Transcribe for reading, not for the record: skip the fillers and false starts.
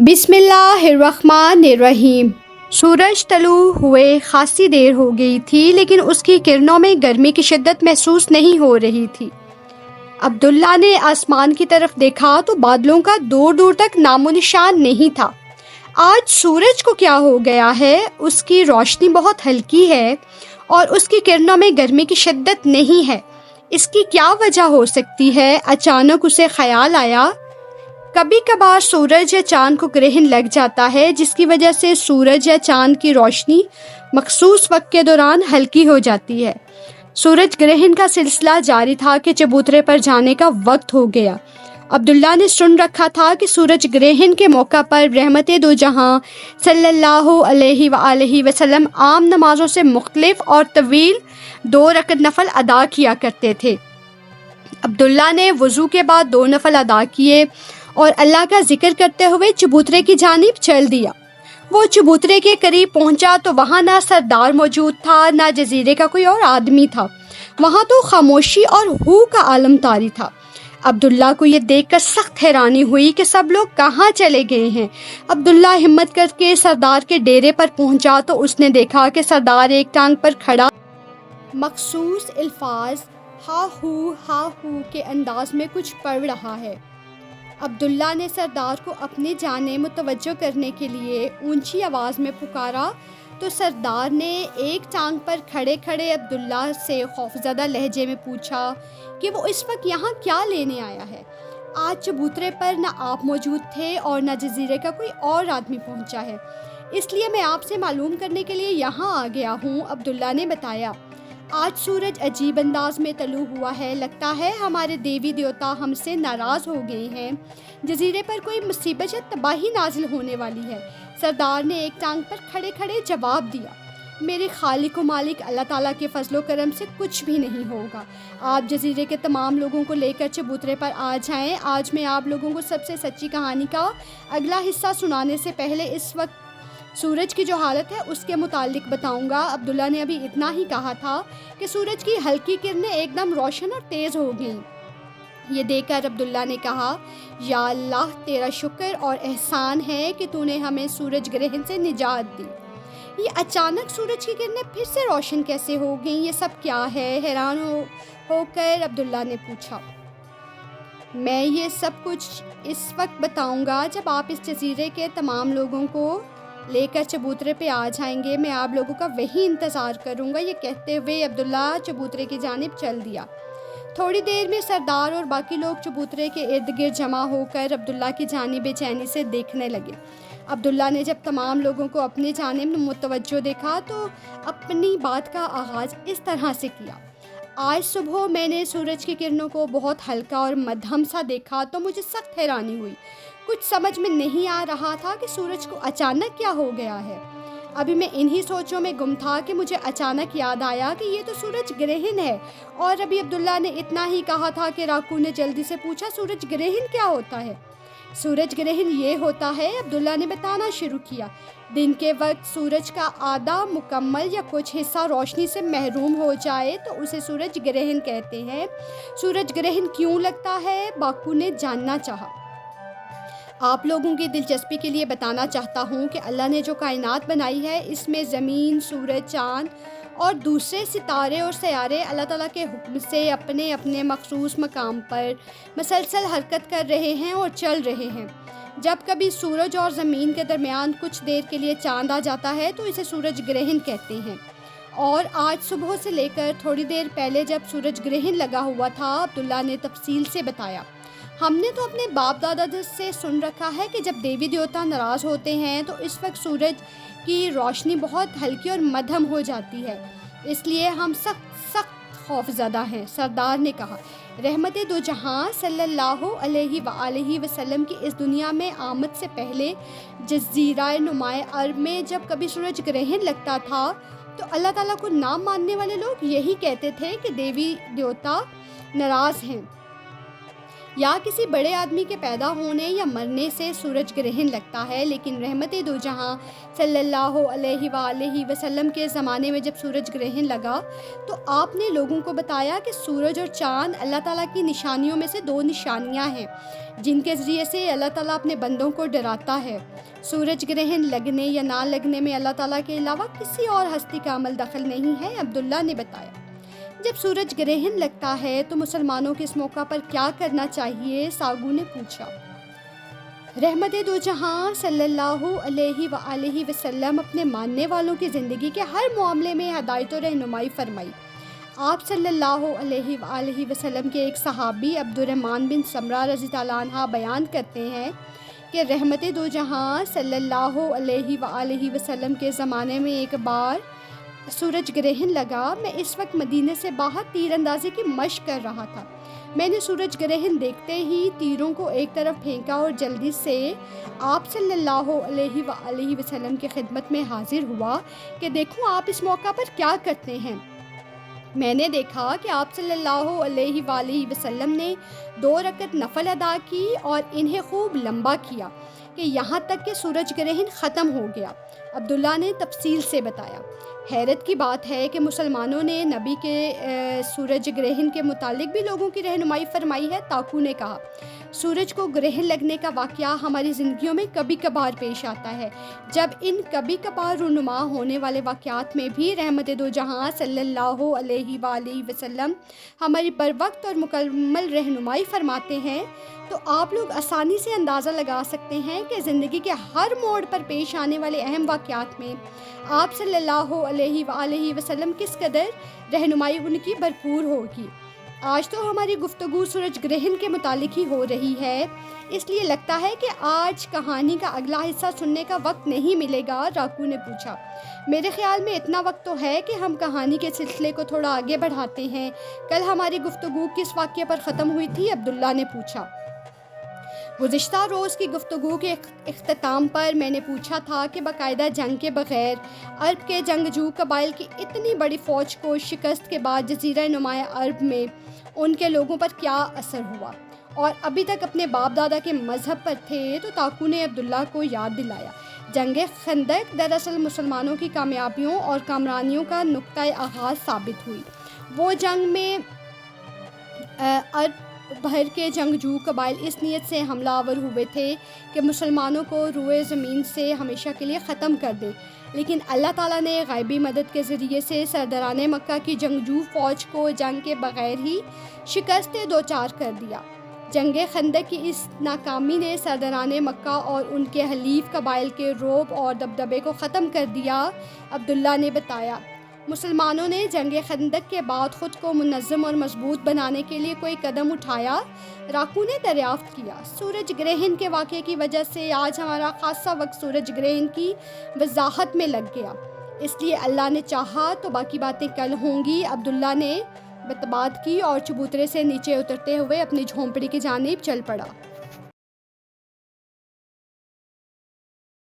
بسم اللہ الرحمن الرحیم۔ سورج طلوع ہوئے خاصی دیر ہو گئی تھی، لیکن اس کی کرنوں میں گرمی کی شدت محسوس نہیں ہو رہی تھی۔ عبداللہ نے آسمان کی طرف دیکھا تو بادلوں کا دور دور تک نام و نشان نہیں تھا۔ آج سورج کو کیا ہو گیا ہے؟ اس کی روشنی بہت ہلکی ہے اور اس کی کرنوں میں گرمی کی شدت نہیں ہے۔ اس کی کیا وجہ ہو سکتی ہے؟ اچانک اسے خیال آیا، کبھی کبھار سورج یا چاند کو گرہن لگ جاتا ہے، جس کی وجہ سے سورج یا چاند کی روشنی مخصوص وقت کے دوران ہلکی ہو جاتی ہے۔ سورج گرہن کا سلسلہ جاری تھا کہ چبوترے پر جانے کا وقت ہو گیا۔ عبداللہ نے سن رکھا تھا کہ سورج گرہن کے موقع پر رحمت دو جہاں صلی اللہ علیہ وآلہ وسلم عام نمازوں سے مختلف اور طویل 2 رکعت نفل ادا کیا کرتے تھے۔ عبداللہ نے وضو کے بعد 2 نفل ادا کیے اور اللہ کا ذکر کرتے ہوئے چبوترے کی جانب چل دیا۔ وہ چبوترے کے قریب پہنچا تو وہاں نہ سردار موجود تھا، نہ جزیرے کا کوئی اور آدمی تھا۔ وہاں تو خاموشی اور ہو کا عالم طاری تھا۔ عبداللہ کو یہ دیکھ کر سخت حیرانی ہوئی کہ سب لوگ کہاں چلے گئے ہیں۔ عبداللہ ہمت کر کے سردار کے ڈیرے پر پہنچا تو اس نے دیکھا کہ سردار ایک ٹانگ پر کھڑا مخصوص الفاظ ہا ہو کے انداز میں کچھ پڑھ رہا ہے۔ عبداللہ نے سردار کو اپنی جانب متوجہ کرنے کے لیے اونچی آواز میں پکارا تو سردار نے ایک ٹانگ پر کھڑے کھڑے عبداللہ سے خوفزدہ لہجے میں پوچھا کہ وہ اس وقت یہاں کیا لینے آیا ہے۔ آج چبوترے پر نہ آپ موجود تھے اور نہ جزیرے کا کوئی اور آدمی پہنچا ہے، اس لیے میں آپ سے معلوم کرنے کے لیے یہاں آ گیا ہوں۔ عبداللہ نے بتایا، آج سورج عجیب انداز میں طلوع ہوا ہے، لگتا ہے ہمارے دیوی دیوتا ہم سے ناراض ہو گئے ہیں، جزیرے پر کوئی مصیبت یا تباہی نازل ہونے والی ہے۔ سردار نے ایک ٹانگ پر کھڑے کھڑے جواب دیا، میرے خالق و مالک اللہ تعالیٰ کے فضل و کرم سے کچھ بھی نہیں ہوگا۔ آپ جزیرے کے تمام لوگوں کو لے کر چبوترے پر آ جائیں۔ آج میں آپ لوگوں کو سب سے سچی کہانی کا اگلا حصہ سنانے سے پہلے اس وقت سورج کی جو حالت ہے اس کے متعلق بتاؤں گا۔ عبداللہ نے ابھی اتنا ہی کہا تھا کہ سورج کی ہلکی کرنیں ایک دم روشن اور تیز ہو گئیں۔ یہ دیکھ کر عبداللہ نے کہا، یا اللہ، تیرا شکر اور احسان ہے کہ تو نے ہمیں سورج گرہن سے نجات دی۔ یہ اچانک سورج کی کرنیں پھر سے روشن کیسے ہو گئیں؟ یہ سب کیا ہے؟ حیران ہو کر عبداللہ نے پوچھا۔ میں یہ سب کچھ اس وقت بتاؤں گا جب آپ اس جزیرے کے تمام لوگوں کو لے کر چبوترے پہ آ جائیں گے۔ میں آپ لوگوں کا وہی انتظار کروں گا۔ یہ کہتے ہوئے عبداللہ چبوترے کی جانب چل دیا۔ تھوڑی دیر میں سردار اور باقی لوگ چبوترے کے ارد گرد جمع ہو کر عبداللہ کی جانب بے چینی سے دیکھنے لگے۔ عبداللہ نے جب تمام لوگوں کو اپنی جانب متوجہ دیکھا تو اپنی بات کا آغاز اس طرح سے کیا، آج صبح میں نے سورج کی کرنوں کو بہت ہلکا اور مدھم سا دیکھا تو مجھے سخت حیرانی ہوئی۔ کچھ سمجھ میں نہیں آ رہا تھا کہ سورج کو اچانک کیا ہو گیا ہے۔ ابھی میں انہی سوچوں میں گم تھا کہ مجھے اچانک یاد آیا کہ یہ تو سورج گرہن ہے، اور ابھی عبداللہ نے اتنا ہی کہا تھا کہ راکو نے جلدی سے پوچھا، سورج گرہن کیا ہوتا ہے؟ سورج گرہن یہ ہوتا ہے، عبداللہ نے بتانا شروع کیا، دن کے وقت سورج کا آدھا مکمل یا کچھ حصہ روشنی سے محروم ہو جائے تو اسے سورج گرہن کہتے ہیں۔ سورج گرہن کیوں لگتا ہے؟ باکو نے جاننا چاہا۔ آپ لوگوں کی دلچسپی کے لیے بتانا چاہتا ہوں کہ اللہ نے جو کائنات بنائی ہے، اس میں زمین، سورج، چاند اور دوسرے ستارے اور سیارے اللہ تعالیٰ کے حکم سے اپنے اپنے مخصوص مقام پر مسلسل حرکت کر رہے ہیں اور چل رہے ہیں۔ جب کبھی سورج اور زمین کے درمیان کچھ دیر کے لیے چاند آ جاتا ہے تو اسے سورج گرہن کہتے ہیں۔ اور آج صبح سے لے کر تھوڑی دیر پہلے جب سورج گرہن لگا ہوا تھا، عبداللہ نے تفصیل سے بتایا، ہم نے تو اپنے باپ دادا سے سن رکھا ہے کہ جب دیوی دیوتا ناراض ہوتے ہیں تو اس وقت سورج کی روشنی بہت ہلکی اور مدھم ہو جاتی ہے، اس لیے ہم سخت خوفزدہ ہیں۔ سردار نے کہا، رحمت دو جہاں صلی اللہ علیہ وآلہ وسلم کی اس دنیا میں آمد سے پہلے جزیرہ نمائے عرب میں جب کبھی سورج گرہن لگتا تھا تو اللہ تعالیٰ کو نہ ماننے والے لوگ یہی کہتے تھے کہ دیوی دیوتا ناراض ہیں۔ یا کسی بڑے آدمی کے پیدا ہونے یا مرنے سے سورج گرہن لگتا ہے، لیکن رحمت دو جہاں صلی اللہ علیہ وآلہ وسلم کے زمانے میں جب سورج گرہن لگا تو آپ نے لوگوں کو بتایا کہ سورج اور چاند اللہ تعالیٰ کی نشانیوں میں سے 2 نشانیاں ہیں جن کے ذریعے سے اللہ تعالیٰ اپنے بندوں کو ڈراتا ہے۔ سورج گرہن لگنے یا نہ لگنے میں اللہ تعالیٰ کے علاوہ کسی اور ہستی کا عمل دخل نہیں ہے، عبداللہ نے بتایا۔ جب سورج گرہن لگتا ہے تو مسلمانوں کو اس موقع پر کیا کرنا چاہیے؟ ساگو نے پوچھا۔ رحمت دو جہاں صلی اللہ علیہ وآلہ وسلم اپنے ماننے والوں کی زندگی کے ہر معاملے میں ہدایت و رہنمائی فرمائی۔ آپ صلی اللہ علیہ وآلہ وسلم کے ایک صحابی عبد الرحمن بن سمرہ رضی اللہ عنہ بیان کرتے ہیں کہ رحمت دو جہاں صلی اللہ علیہ وآلہ وسلم کے زمانے میں ایک بار سورج گرہن لگا۔ میں اس وقت مدینے سے باہر تیر اندازی کی مشق کر رہا تھا۔ میں نے سورج گرہن دیکھتے ہی تیروں کو ایک طرف پھینکا اور جلدی سے آپ صلی اللہ علیہ وآلہ وسلم کی خدمت میں حاضر ہوا کہ دیکھوں آپ اس موقع پر کیا کرتے ہیں۔ میں نے دیکھا کہ آپ صلی اللہ علیہ وآلہ وسلم نے 2 رکعت نفل ادا کی اور انہیں خوب لمبا کیا کہ یہاں تک کہ سورج گرہن ختم ہو گیا۔ عبداللہ نے تفصیل سے بتایا۔ حیرت کی بات ہے کہ مسلمانوں نے نبی کے سورج گرہن کے متعلق بھی لوگوں کی رہنمائی فرمائی ہے۔ تاکو نے کہا، سورج کو گرہن لگنے کا واقعہ ہماری زندگیوں میں کبھی کبھار پیش آتا ہے۔ جب ان کبھی کبھار رونما ہونے والے واقعات میں بھی رحمت دو جہاں صلی اللہ علیہ وآلہ وسلم ہماری بر وقت اور مکمل رہنمائی فرماتے ہیں تو آپ لوگ آسانی سے اندازہ لگا سکتے ہیں کہ زندگی کے ہر موڑ پر پیش آنے والے اہم واقعات میں آپ صلی اللہ علیہ وآلہ وسلم کس قدر رہنمائی ان کی بھرپور ہوگی۔ آج تو ہماری گفتگو سورج گرہن کے متعلق ہی ہو رہی ہے، اس لیے لگتا ہے کہ آج کہانی کا اگلا حصہ سننے کا وقت نہیں ملے گا، راکو نے پوچھا۔ میرے خیال میں اتنا وقت تو ہے کہ ہم کہانی کے سلسلے کو تھوڑا آگے بڑھاتے ہیں۔ کل ہماری گفتگو کس واقعے پر ختم ہوئی تھی؟ عبداللہ نے پوچھا۔ گزشتہ روز کی گفتگو کے اختتام پر میں نے پوچھا تھا کہ باقاعدہ جنگ کے بغیر عرب کے جنگجو قبائل کی اتنی بڑی فوج کو شکست کے بعد جزیرہ نمایاں عرب میں ان کے لوگوں پر کیا اثر ہوا، اور ابھی تک اپنے باپ دادا کے مذہب پر تھے۔ تو تاکو نے عبداللہ کو یاد دلایا، جنگ خندق دراصل مسلمانوں کی کامیابیوں اور کامرانیوں کا نقطۂ آغاز ثابت ہوئی۔ وہ جنگ میں عرب بھر کے جنگجو قبائل اس نیت سے حملہ آور ہوئے تھے کہ مسلمانوں کو روئے زمین سے ہمیشہ کے لیے ختم کر دے، لیکن اللہ تعالیٰ نے غیبی مدد کے ذریعے سے سرداران مکہ کی جنگجو فوج کو جنگ کے بغیر ہی شکست دوچار کر دیا۔ جنگ خندق کی اس ناکامی نے سرداران مکہ اور ان کے حلیف قبائل کے رعب اور دبدبے کو ختم کر دیا، عبداللہ نے بتایا۔ مسلمانوں نے جنگ خندق کے بعد خود کو منظم اور مضبوط بنانے کے لیے کوئی قدم اٹھایا؟ راکو نے دریافت کیا۔ سورج گرہن کے واقعے کی وجہ سے آج ہمارا خاصا وقت سورج گرہن کی وضاحت میں لگ گیا، اس لیے اللہ نے چاہا تو باقی باتیں کل ہوں گی۔ عبداللہ نے بات کی اور چبوترے سے نیچے اترتے ہوئے اپنی جھونپڑی کی جانب چل پڑا۔